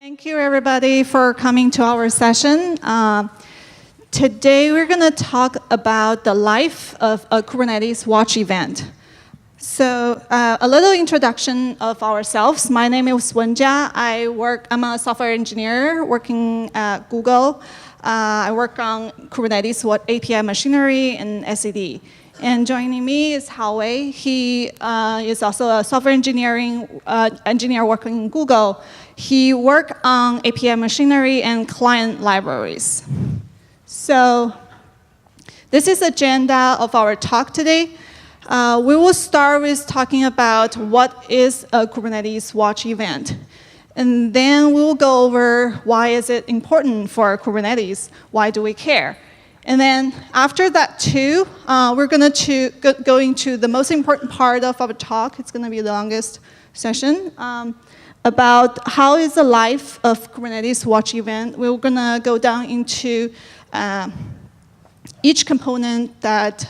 Thank you, everybody, for coming to our session. Today, we're going to talk about the life of a Kubernetes Watch event. So, a little introduction of ourselves. My name is Wenjia. I'm a software engineer working at Google. I work on Kubernetes API machinery and SED. And joining me is Haowei. He is also a software engineer working in Google. He worked on API machinery and client libraries. So this is the agenda of our talk today. We will start with talking about what is a Kubernetes Watch event. And then we'll go over why is it important for Kubernetes, why do we care. And then after that too, we're going to go into the most important part of our talk. It's going to be the longest session. About how is the life of Kubernetes Watch event. We're going to go down into each component that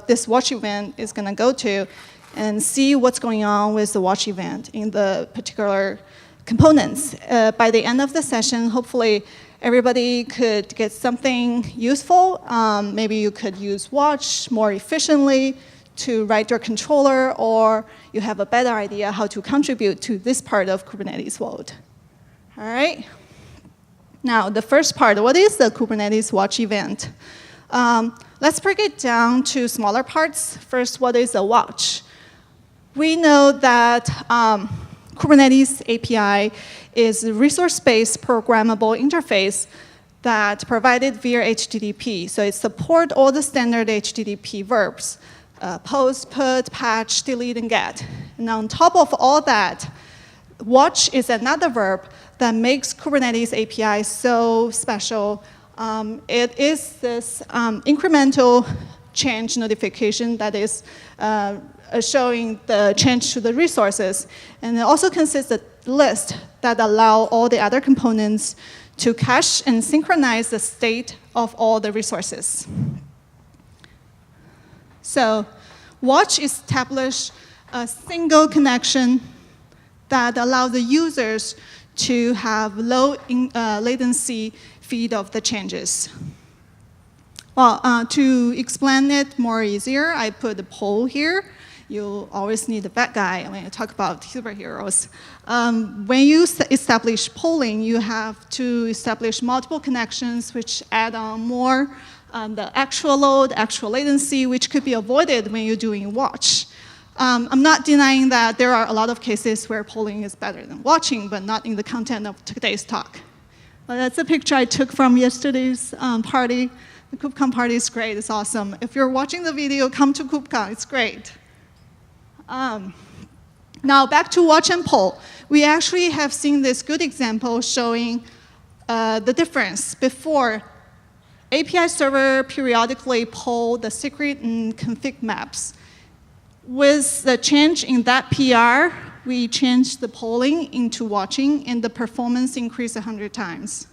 this watch event is going to go to and see what's going on with the watch event in the particular components. By the end of the session, hopefully everybody could get something useful. Maybe you could use watch more efficiently to write your controller, or you have a better idea how to contribute to this part of Kubernetes world. All right. Now, the first part, what is the Kubernetes Watch event? Let's break it down to smaller parts. First, what is a watch? We know that Kubernetes API is a resource-based programmable interface that provided via HTTP. So it supports all the standard HTTP verbs. Post, put, patch, delete, and get. And on top of all that, watch is another verb that makes Kubernetes API so special. It is this incremental change notification that is showing the change to the resources. And it also consists of a list that allow all the other components to cache and synchronize the state of all the resources. So watch establishes a single connection that allows the users to have low latency feed of the changes. Well, to explain it more easier, I put a poll here. You always need a bad guy when you talk about superheroes. When you establish polling, you have to establish multiple connections which add on more the actual load, actual latency, which could be avoided when you're doing watch. I'm not denying that there are a lot of cases where polling is better than watching, but not in the content of today's talk. But that's a picture I took from yesterday's party. The KubeCon party is great, it's awesome. If you're watching the video, come to KubeCon, it's great. Now back to watch and poll. We actually have seen this good example showing the difference. Before, API server periodically poll the secret and config maps. With the change in that PR, we changed the polling into watching, and the performance increased 100 times.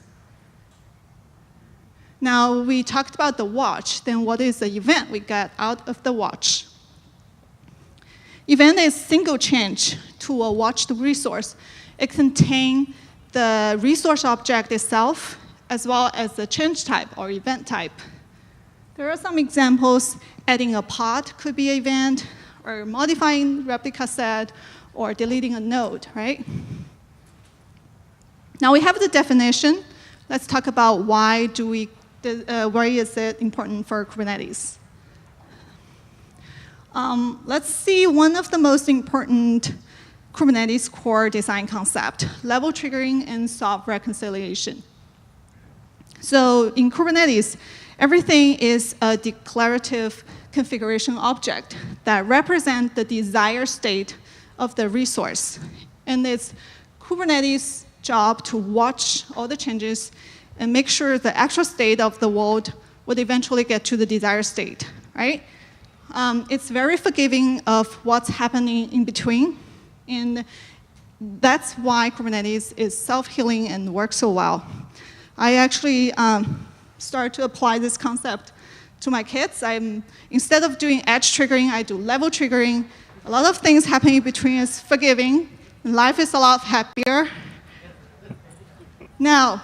Now, we talked about the watch. Then what is the event we got out of the watch? Event is single change to a watched resource. It contains the resource object itself, as well as the change type or event type. There are some examples. Adding a pod could be an event, or modifying replica set, or deleting a node, right? Now we have the definition. Let's talk about why is it important for Kubernetes. Let's see one of the most important Kubernetes core design concept, level triggering and soft reconciliation. So in Kubernetes, everything is a declarative configuration object that represents the desired state of the resource. And it's Kubernetes' job to watch all the changes and make sure the actual state of the world would eventually get to the desired state, right? It's very forgiving of what's happening in between. And that's why Kubernetes is self-healing and works so well. I actually started to apply this concept to my kids. Instead of doing edge triggering, I do level triggering. A lot of things happening in between is forgiving, and life is a lot happier. Now,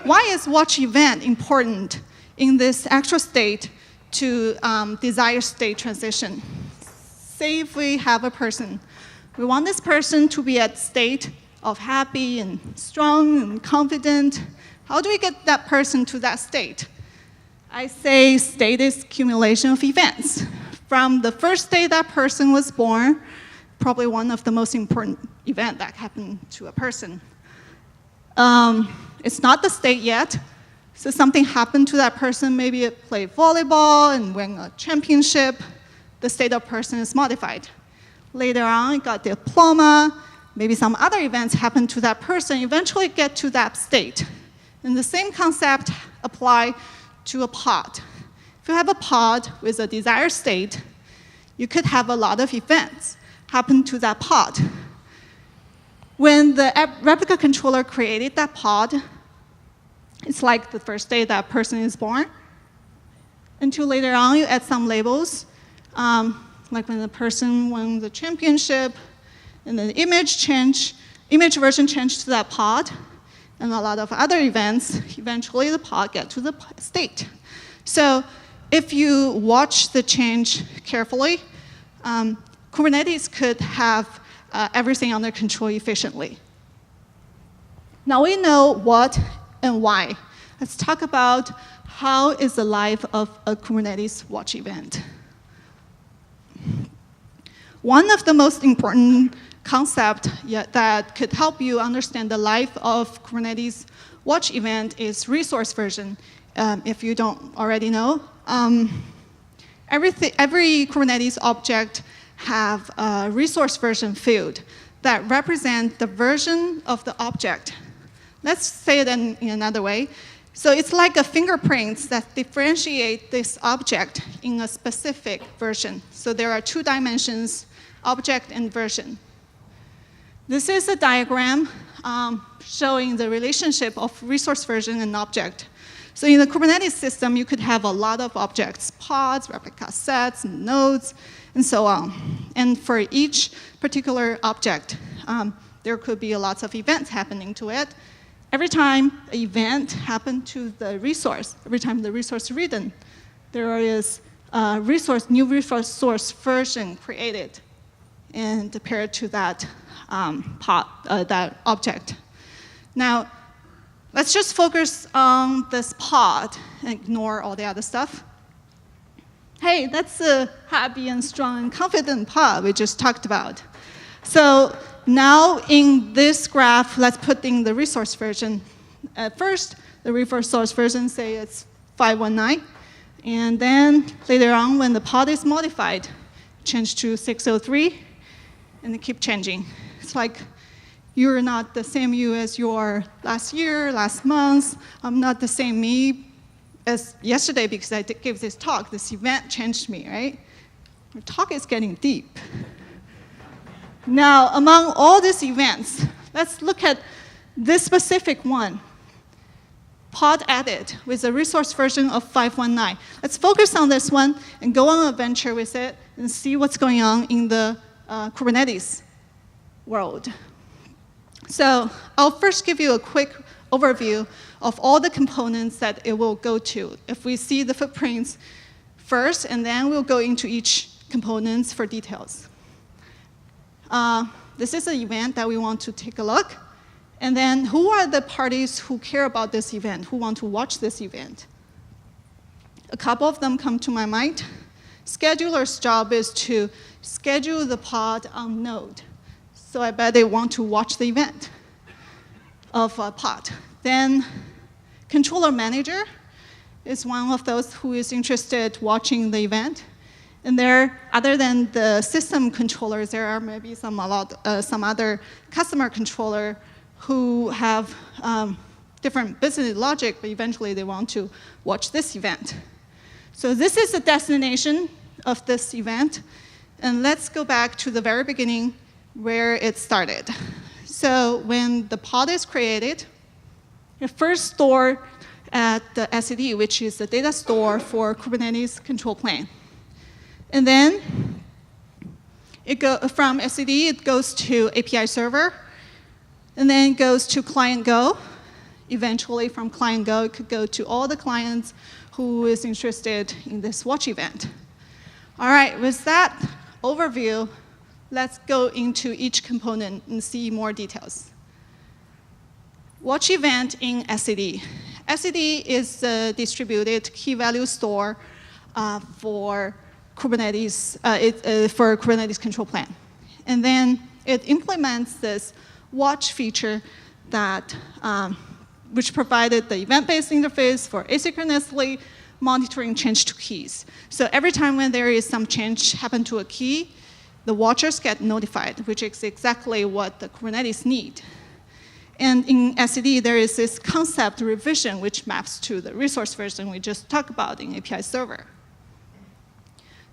why is watch event important in this actual state to desired state transition? Say if we have a person, we want this person to be at state of happy and strong and confident. How do we get that person to that state? I say state is accumulation of events. From the first day that person was born, probably one of the most important events that happened to a person. It's not the state yet, so something happened to that person. Maybe it played volleyball and won a championship. The state of person is modified. Later on, it got diploma. Maybe some other events happened to that person. Eventually, get to that state. And the same concept apply to a pod. If you have a pod with a desired state, you could have a lot of events happen to that pod. When the replica controller created that pod, it's like the first day that person is born. Until later on, you add some labels, like when the person won the championship, and then the image version changed to that pod, and a lot of other events. Eventually, the pod get to the state. So if you watch the change carefully, Kubernetes could have everything under control efficiently. Now we know what and why. Let's talk about how is the life of a Kubernetes watch event. One of the most important concepts that could help you understand the life of Kubernetes watch event is resourceVersion. If you don't already know, every Kubernetes object have a resourceVersion field that represent the version of the object. Let's say it in another way. So it's like a fingerprint that differentiate this object in a specific version. So there are 2 dimensions, object and version. This is a diagram showing the relationship of resourceVersion and object. So in the Kubernetes system, you could have a lot of objects, pods, replica sets, nodes, and so on. And for each particular object, there could be lots of events happening to it. Every time an event happened to the resource, every time the resource written, there is a new resource version created and paired to that that object. Now, let's just focus on this pod and ignore all the other stuff. Hey, that's a happy and strong and confident pod we just talked about. So now in this graph, let's put in the resourceVersion. At first, the resourceVersion say it's 519. And then later on, when the pod is modified, change to 603, and they keep changing. It's like you're not the same you as your last year, last month. I'm not the same me as yesterday because I gave this talk. This event changed me, right? Your talk is getting deep. Now, among all these events, let's look at this specific one. Pod added with a resourceVersion of 519. Let's focus on this one and go on an adventure with it and see what's going on in the Kubernetes world. So I'll first give you a quick overview of all the components that it will go to. If we see the footprints first, and then we'll go into each components for details. This is an event that we want to take a look. And then who are the parties who care about this event, who want to watch this event? A couple of them come to my mind. Scheduler's job is to schedule the pod on node. So I bet they want to watch the event of a pod. Then controller manager is one of those who is interested watching the event. And there, other than the system controllers, there are maybe some other customer controller who have different business logic, but eventually they want to watch this event. So this is the destination of this event. And let's go back to the very beginning where it started. So when the pod is created, it first stored at the SCD, which is the data store for Kubernetes control plane. And then from SCD, it goes to API server. And then it goes to client Go. Eventually, from client Go, it could go to all the clients who is interested in this watch event. All right, with that overview, let's go into each component and see more details. Watch event in etcd. etcd is a distributed key value store for Kubernetes, for Kubernetes control plane. And then it implements this watch feature that, which provided the event-based interface for asynchronously monitoring change to keys. So every time when there is some change happen to a key, the watchers get notified, which is exactly what the Kubernetes need. And in etcd, there is this concept revision, which maps to the resource version we just talked about in API server.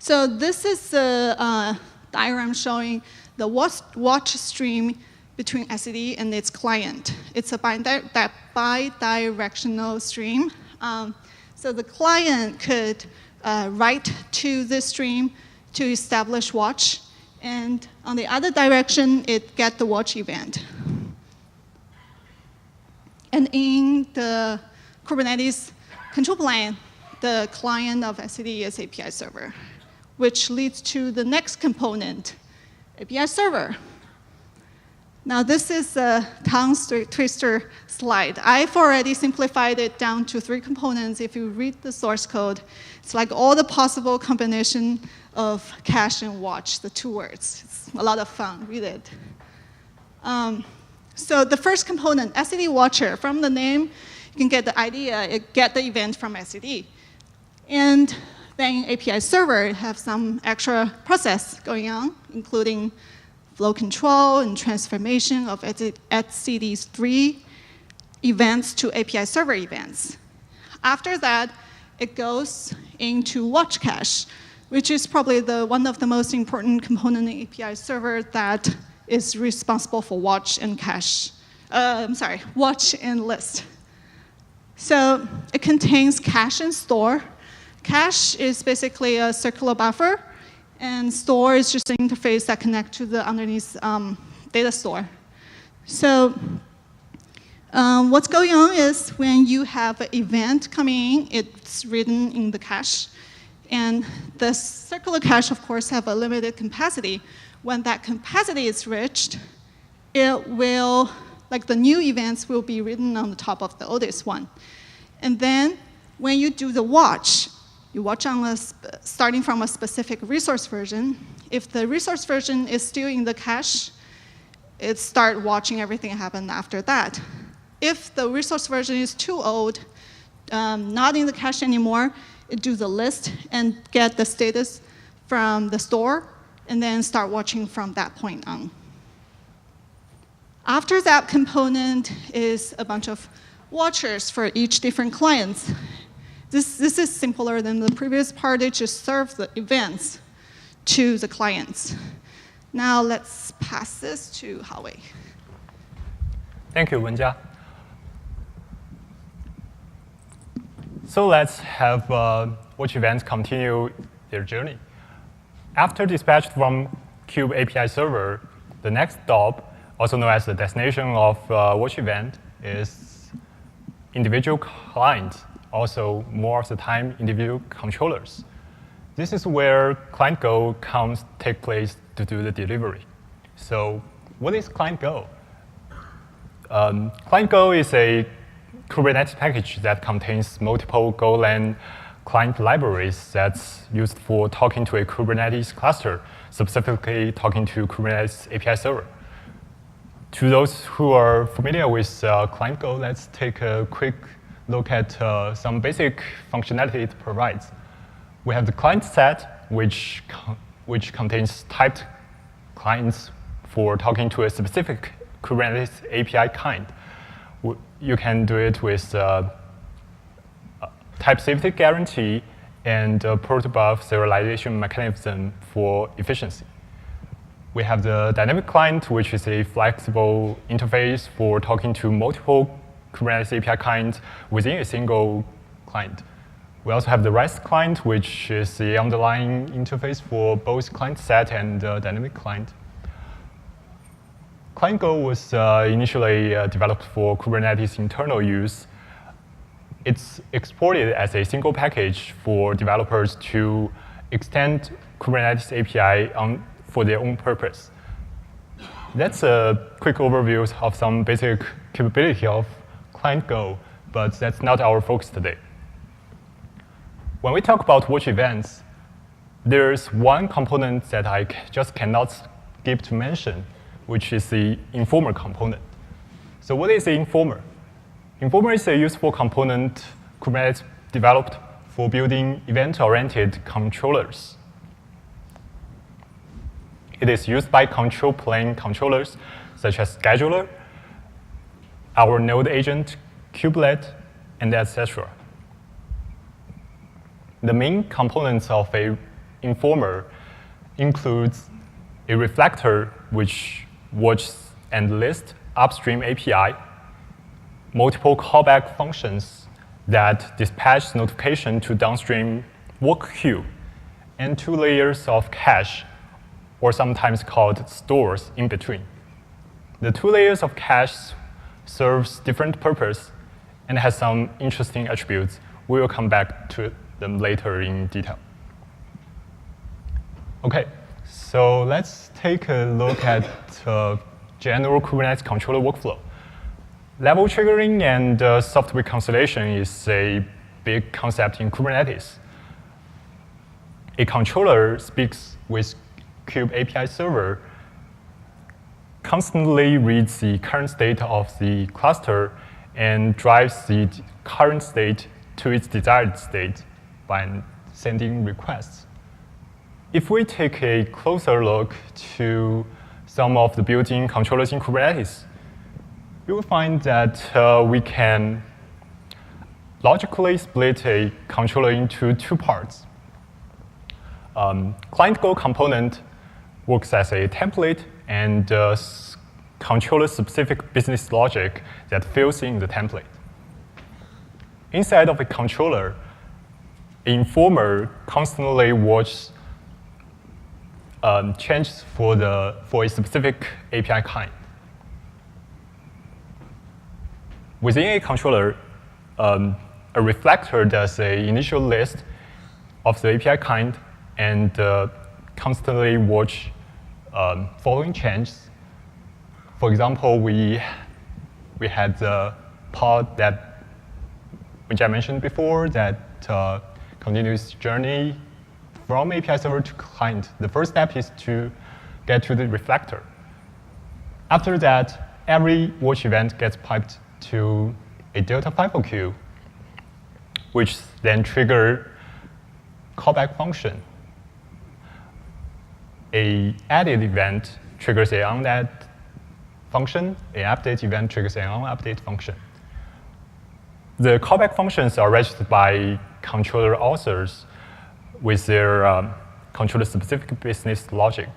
So this is a diagram showing the watch stream between etcd and its client. It's a bi-directional stream. So the client could write to this stream to establish watch, and on the other direction, it get the watch event. And in the Kubernetes control plane, the client of etcd is API server, which leads to the next component, API server. Now, this is a tongue twister slide. I've already simplified it down to 3 components. If you read the source code, it's like all the possible combination of cache and watch, the 2 words. It's a lot of fun. Read it. So the first component, etcd watcher. From the name, you can get the idea. It get the event from etcd. And then API server have some extra process going on, including flow control and transformation of etcd's 3 events to API server events. After that, it goes into watch cache, which is probably one of the most important component in API server that is responsible for watch and cache. Watch and list. So it contains cache and store. Cache is basically a circular buffer, and store is just an interface that connects to the underneath data store. So what's going on is when you have an event coming in, it's written in the cache. And the circular cache, of course, have a limited capacity. When that capacity is reached, it will, like the new events will be written on the top of the oldest one. And then when you do the watch, you watch on starting from a specific resource version. If the resource version is still in the cache, it start watching everything happen after that. If the resource version is too old, not in the cache anymore, it do the list and get the status from the store, and then start watching from that point on. After that component is a bunch of watchers for each different clients. This is simpler than the previous part. It just serves the events to the clients. Now let's pass this to Haowei. Thank you, Wenjia. So let's have watch events continue their journey. After dispatched from Kube API server, the next stop, also known as the destination of watch event, is individual client, also more of the time individual controllers. This is where client Go comes take place to do the delivery. So what is client Go? Client Go is a Kubernetes package that contains multiple Golang client libraries that's used for talking to a Kubernetes cluster, specifically talking to Kubernetes API server. To those who are familiar with client Go, let's take a quick look at some basic functionality it provides. We have the client set, which contains typed clients for talking to a specific Kubernetes API kind. You can do it with type safety guarantee and protobuf serialization mechanism for efficiency. We have the dynamic client, which is a flexible interface for talking to multiple Kubernetes API kinds within a single client. We also have the REST client, which is the underlying interface for both client set and dynamic client. ClientGo was initially developed for Kubernetes internal use. It's exported as a single package for developers to extend Kubernetes API for their own purpose. That's a quick overview of some basic capability of ClientGo, but that's not our focus today. When we talk about watch events, there's one component that I just cannot skip to mention, which is the informer component. So what is the informer? Informer is a useful component Kubernetes developed for building event-oriented controllers. It is used by control plane controllers, such as scheduler, our node agent, kubelet, and etc. The main components of an informer includes a reflector, which watches and lists upstream API, multiple callback functions that dispatch notification to downstream work queue, and 2 layers of cache, or sometimes called stores, in between. The 2 layers of cache serves different purpose and has some interesting attributes. We will come back to them later in detail. OK, so let's take a look at general Kubernetes controller workflow. Level triggering and soft reconciliation is a big concept in Kubernetes. A controller speaks with Kube API server, constantly reads the current state of the cluster and drives the current state to its desired state by sending requests. If we take a closer look to some of the built-in controllers in Kubernetes, you will find that we can logically split a controller into 2 parts. ClientGo component works as a template and controller-specific business logic that fills in the template. Inside of a controller, an informer constantly watches changes for a specific API kind. Within a controller, a reflector does an initial list of the API kind and constantly watch following changes. For example, we had the pod that, which I mentioned before, that continuous journey from API server to client. The first step is to get to the reflector. After that, every watch event gets piped to a Delta FIFO queue, which then trigger callback function. A added event triggers an onadd function. An update event triggers an onUpdate function. The callback functions are registered by controller authors with their controller-specific business logic.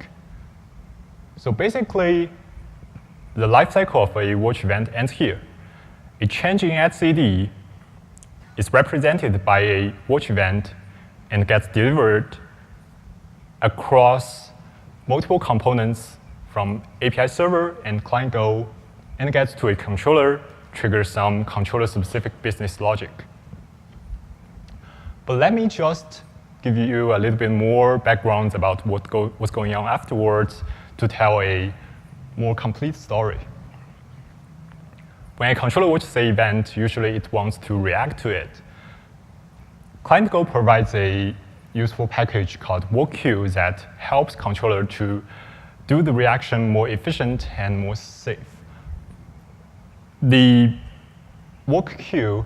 So basically, the lifecycle of a watch event ends here. A change in etcd is represented by a watch event and gets delivered across multiple components from API server and ClientGo, and gets to a controller, triggers some controller-specific business logic. But let me just give you a little bit more background about what's going on afterwards to tell a more complete story. When a controller watches an event, usually it wants to react to it. ClientGo provides a useful package called work queue that helps controller to do the reaction more efficient and more safe. The work queue,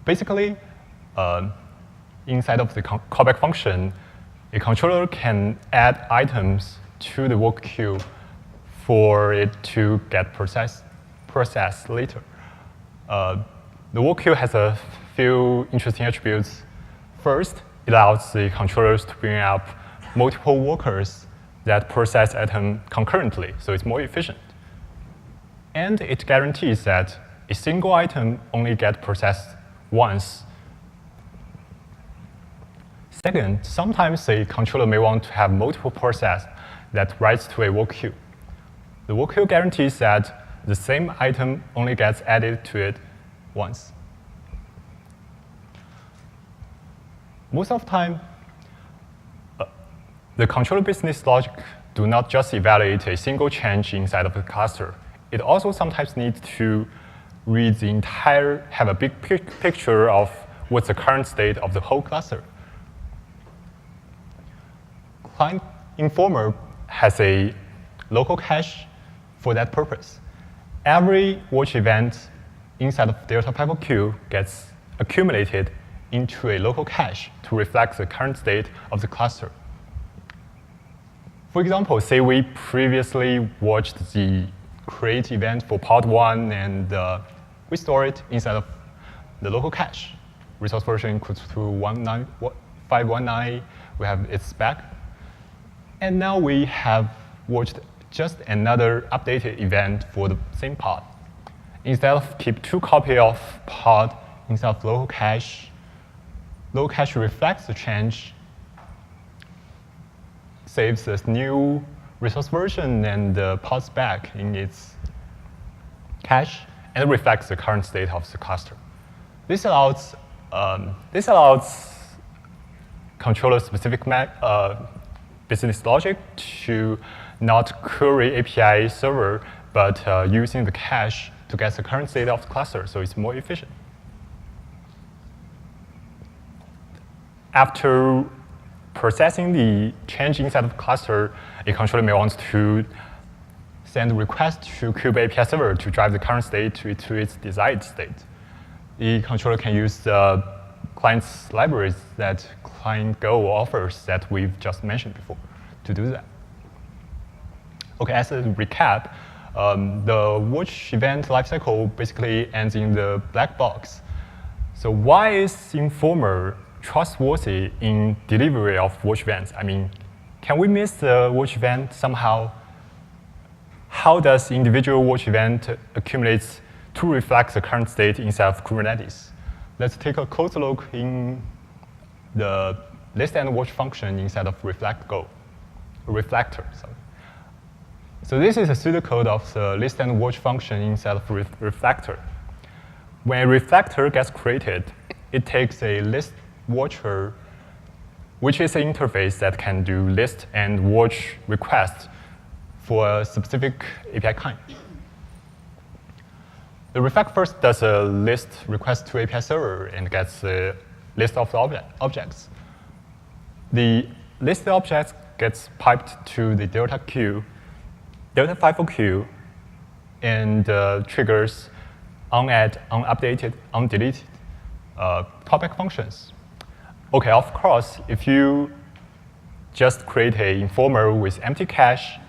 basically, inside of the callback function, a controller can add items to the work queue for it to get processed later. The work queue has a few interesting attributes. First, it allows the controllers to bring up multiple workers that process items concurrently, so it's more efficient. And it guarantees that a single item only gets processed once. Second, sometimes a controller may want to have multiple processes that writes to a work queue. The work queue guarantees that the same item only gets added to it once. Most of the time, the controller business logic do not just evaluate a single change inside of the cluster. It also sometimes needs to read the entire, have a big picture of what's the current state of the whole cluster. Client Informer has a local cache for that purpose. Every watch event inside of Delta Pipeline queue gets accumulated into a local cache to reflect the current state of the cluster. For example, say we previously watched the create event for part 1, and we store it inside of the local cache. Resource version equals to 519. We have its spec. And now we have watched just another updated event for the same part. Instead of keep 2 copies of part inside of local cache reflects the change, saves this new resource version and parts back in its cache, and reflects the current state of the cluster. This allows controller-specific business logic to not query API server, but using the cache to get the current state of the cluster, so it's more efficient. After processing the change inside of the cluster, a controller may want to send a request to Kube API server to drive the current state to its desired state. The controller can use the client's libraries that Client Go offers that we've just mentioned before to do that. OK, as a recap, the watch event lifecycle basically ends in the black box. So why is Informer trustworthy in delivery of watch events? I mean, can we miss the watch event somehow? How does individual watch event accumulates to reflect the current state inside of Kubernetes? Let's take a closer look in the list and watch function inside of reflector. Sorry. So this is a pseudocode of the list and watch function inside of reflector. When a reflector gets created, it takes a list watcher, which is an interface that can do list and watch requests for a specific API kind. The reflect first does a list request to API server and gets a list of the objects. The list objects gets piped to the Delta queue, Delta FIFO queue, and triggers unadd, unupdated, undeleted callback functions. OK, of course, if you just create an informer with empty cache,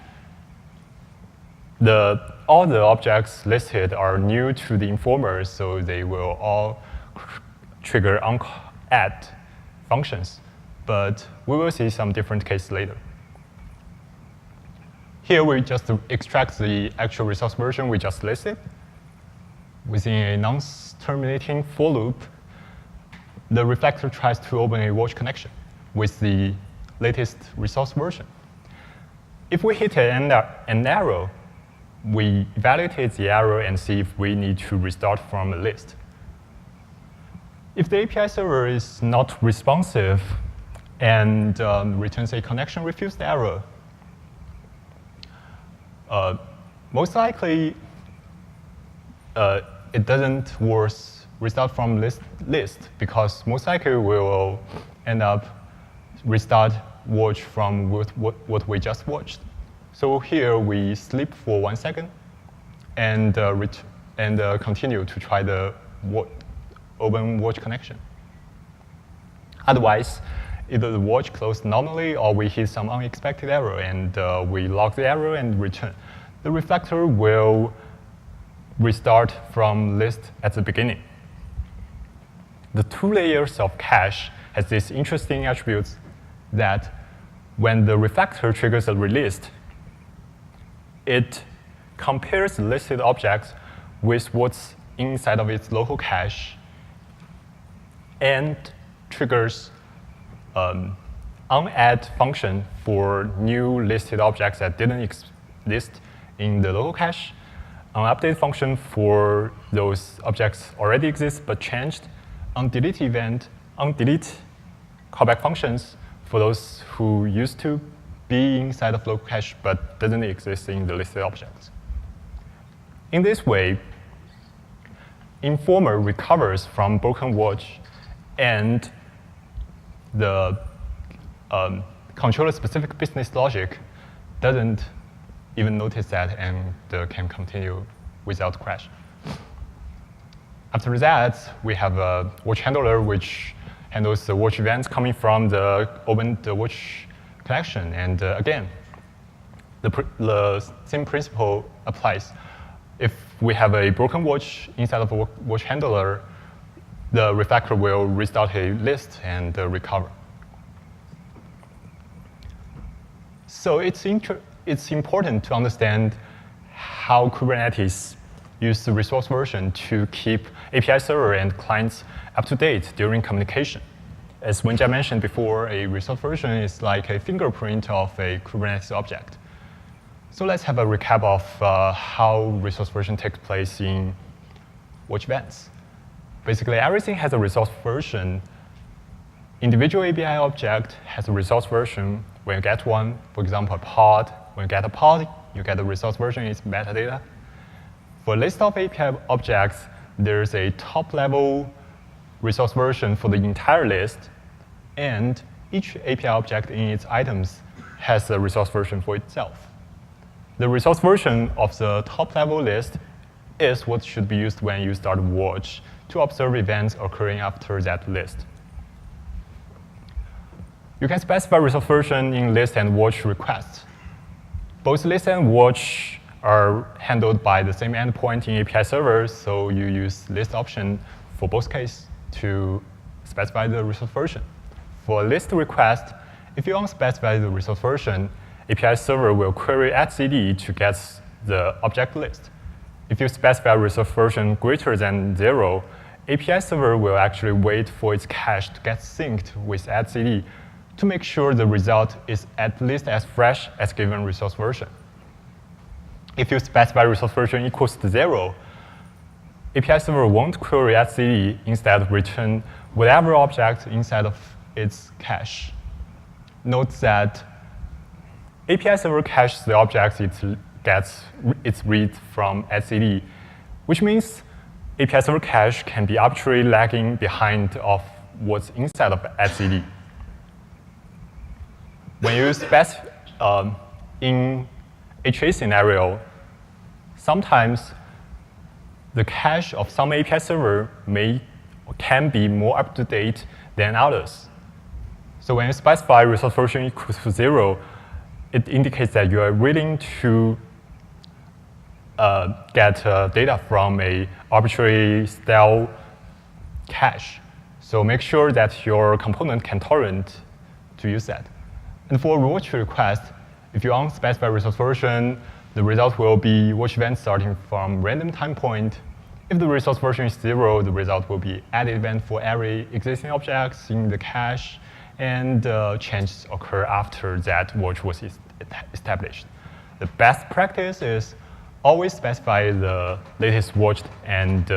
all the objects listed are new to the informer, so they will all trigger unadd functions. But we will see some different case later. Here, we just extract the actual resource version we just listed. Within a non-terminating for loop, the reflector tries to open a watch connection with the latest resource version. If we hit an error, we evaluate the error and see if we need to restart from a list. If the API server is not responsive and returns a connection refused error, most likely it doesn't worth restart from list because most likely we will end up restart watch from what we just watched. So here we sleep for 1 second and continue to try the open watch connection. Otherwise, either the watch closed normally or we hit some unexpected error and we log the error and return. The reflector will restart from list at the beginning. The 2 layers of cache has these interesting attributes that when the reflector triggers a release, it compares the listed objects with what's inside of its local cache and triggers unadd function for new listed objects that didn't exist in the local cache. An update function for those objects already exists but changed. Undelete event, undelete callback functions for those who used to be inside of local cache but doesn't exist in the listed objects. In this way, Informer recovers from broken watch, and the controller-specific business logic doesn't even notice that and can continue without crash. After that, we have a watch handler which handles the watch events coming from the watch collection. And again, the same principle applies. If we have a broken watch inside of a watch handler, the refactor will restart a list and recover. So it's important to understand how Kubernetes uses the resourceVersion to keep API server and clients up to date during communication. As Wenjia mentioned before, a resourceVersion is like a fingerprint of a Kubernetes object. So let's have a recap of how resourceVersion takes place in watch events. Basically, everything has a resourceVersion. Individual API object has a resourceVersion when you get one. For example, a pod. When you get a pod, you get the resourceVersion, it's metadata. For a list of API objects, there's a top-level resourceVersion for the entire list, and each API object in its items has a resourceVersion for itself. The resourceVersion of the top-level list is what should be used when you start watch to observe events occurring after that list. You can specify resourceVersion in list and watch requests. Both list and watch are handled by the same endpoint in API servers, so you use list option for both cases to specify the resourceVersion. For a list request, if you unspecify the resourceVersion, API server will query etcd to get the object list. If you specify resourceVersion greater than 0, API server will actually wait for its cache to get synced with etcd to make sure the result is at least as fresh as given resourceVersion. If you specify resourceVersion equals to 0, API server won't query etcd, instead return whatever object inside of its cache. Note that API server caches the objects it gets its read from etcd, which means API server cache can be arbitrarily lagging behind of what's inside of etcd. When you specify in a trace scenario, sometimes the cache of some API server can be more up to date than others. So when you specify resourceVersion equals to 0, it indicates that you are willing to get data from an arbitrary stale cache. So make sure that your component can torrent to use that. And for watch request, if you unspecify resourceVersion, the result will be watch event starting from random time point. If the resourceVersion is 0, the result will be added event for every existing objects in the cache, and changes occur after that watch was established. The best practice is always specify the latest watched and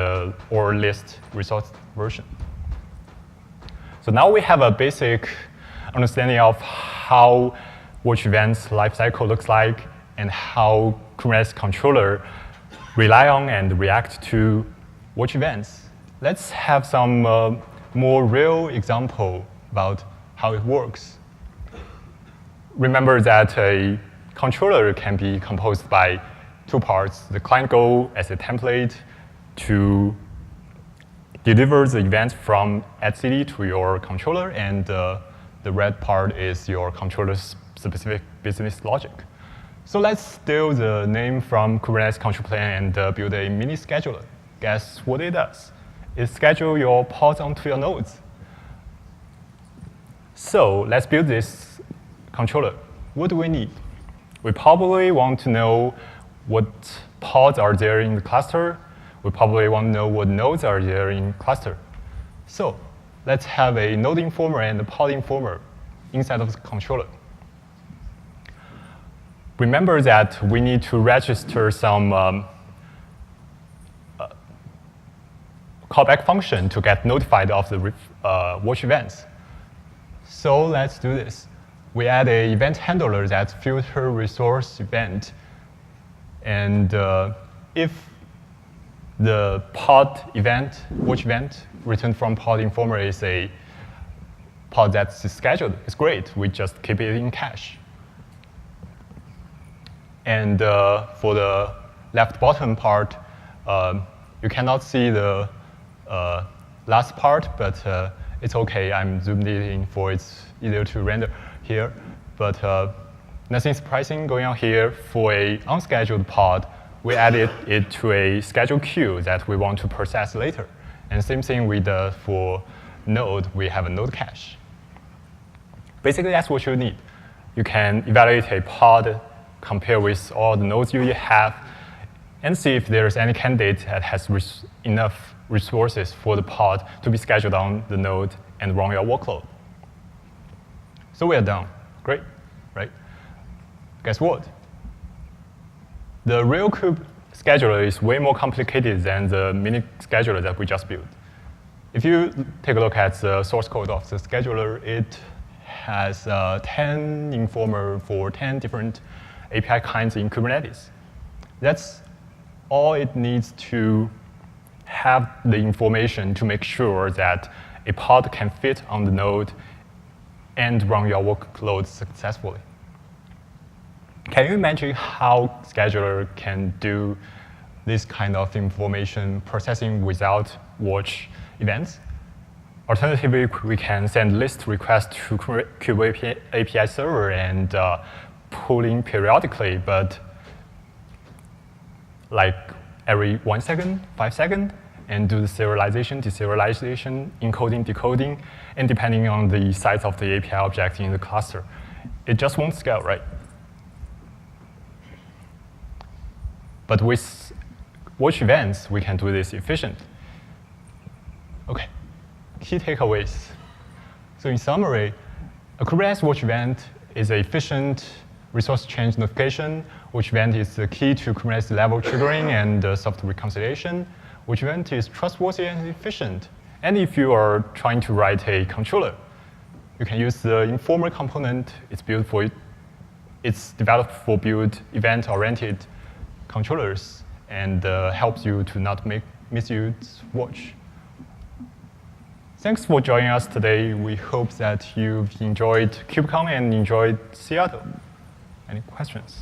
or list resourceVersion. So now we have a basic understanding of how watch events lifecycle looks like and how Kubernetes controller rely on and react to watch events. Let's have some more real example about how it works. Remember that a controller can be composed by two parts. The client goal as a template to deliver the event from etcd to your controller, and the red part is your controller's specific business logic. So let's steal the name from Kubernetes control plane and build a mini scheduler. Guess what it does? It schedules your pods onto your nodes. So let's build this controller. What do we need? We probably want to know what pods are there in the cluster. We probably want to know what nodes are there in cluster. So let's have a node informer and a pod informer inside of the controller. remember that we need to register some callback function to get notified of the watch events. So let's do this. We add an event handler that filter resource event. And if the pod event, watch event, returned from pod informer is a pod that's scheduled, it's great. We just keep it in cache. And for the left bottom part, you cannot see the last part, but it's OK. I'm zoomed it in for it's easier to render here. But nothing surprising going on here. For a unscheduled pod, we added it to a scheduled queue that we want to process later. And same thing with for node, we have a node cache. Basically, that's what you need. You can evaluate a pod, compare with all the nodes you have, and see if there's any candidate that has enough resources for the pod to be scheduled on the node and run your workload. So we are done. Great, right? Guess what? The real kube scheduler is way more complicated than the mini scheduler that we just built. If you take a look at the source code of the scheduler, it has 10 informer for 10 different API kinds in Kubernetes. That's all it needs to have the information to make sure that a pod can fit on the node and run your workload successfully. Can you imagine how scheduler can do this kind of information processing without watch events? Alternatively, we can send list requests to Kube API server and pull in periodically, but like every 1 second, 5 seconds, and do the serialization, deserialization, encoding, decoding, and depending on the size of the API object in the cluster. It just won't scale, right? But with watch events, we can do this efficient. OK, key takeaways. So in summary, a Kubernetes watch event is an efficient resource change notification. Watch event is the key to Kubernetes level triggering and soft reconciliation. Watch event is trustworthy and efficient. And if you are trying to write a controller, you can use the informer component. It's developed for build event-oriented controllers and helps you to not misuse watch. Thanks for joining us today. We hope that you've enjoyed KubeCon and enjoyed Seattle. Any questions?